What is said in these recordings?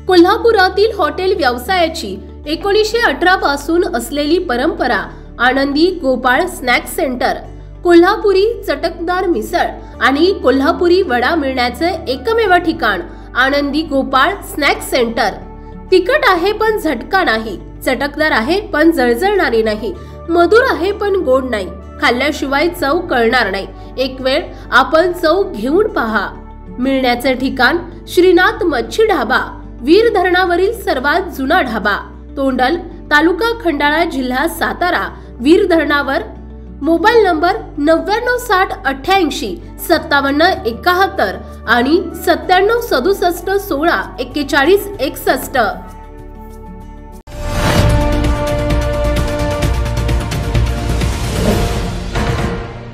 कोल्हापुरातील हॉटेल व्यवसायाची 1918 पासून असलेली परंपरा आनंदी गोपाळ स्नॅक्स सेंटर, कोल्हापुरी चटकदार मिसळ आणि कोल्हापुरी वडा मिळण्याचे एकमेव ठिकाण आनंदी गोपाळ स्नॅक्स सेंटर। तिखट आहे पण झटका नाही, चटकदार आहे पण जळजळणारी नाही, मधुर आहे पण गोड नाही, खाल्ल्याशिवाय चव कळणार नाही। एक वेळ आपण चव घेऊन पहा। मिळण्याचे ठिकाण श्रीनाथ मच्छी ढाबा, वीर धरणावरील सर्वात जुना ढाबा, तोंडल, तालुका खंडाळा, जिल्हा सातारा। वीर धरणावर। मोबाईल नंबर 9968855771 आणि 9767164161।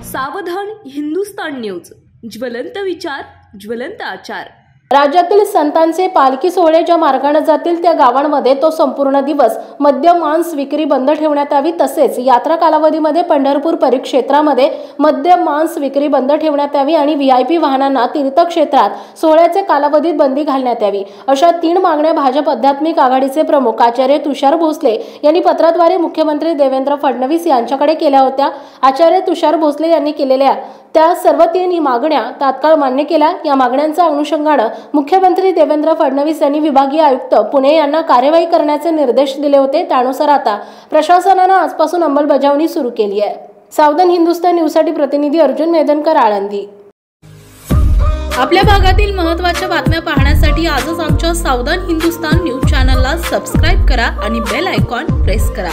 सावधान हिंदुस्तान न्यूज, ज्वलंत विचार, ज्वलंत आचार। राज्यातील संतांचे पालखी सोहळे ज्या मार्गाने जातील त्या गावांमध्ये तो संपूर्ण दिवस मद्य मांस विक्री बंद ठेवण्यात यावी। तसेच यात्रा कालावधीमध्ये पंढरपूर परिक्षेत्रामध्ये मद्य मांस विक्री बंद ठेवण्यात यावी आणि व्हीआयपी वाहनांना तीर्थक्षेत्रात सोहळ्याचे कालावधीत बंदी घालण्यात यावी। अशा 3 मागण्या भाजप आध्यात्मिक आघाडीचे प्रमुख आचार्य तुषार भोसले यांनी पत्राद्वारे मुख्यमंत्री देवेंद्र फडणवीस यांच्याकडे केल्या होत्या। आचार्य तुषार भोसले यांनी केलेल्या त्या सर्व 3 मागण्या तात्काळ मान्य केल्या। या मागण्यांच्या अनुषंगाने मुख्यमंत्री देवेंद्र फडणवीस यांनी विभागीय आयुक्त पुणे यांना कार्यवाही करण्याचे निर्देश दिले होते। त्यानुसार आता प्रशासनाने आजपासून अंमलबजावणी सुरू केली आहे। सावधान हिंदुस्तान न्यूजसाठी प्रतिनिधी अर्जुन मेदनकर, आळंदी। आपल्या भागातील महत्त्वाच्या बातम्या पाहण्यासाठी आजच आमच्या सावधान हिंदुस्तान न्यूज चॅनलला सबस्क्राइब करा आणि बेल आयकॉन प्रेस करा।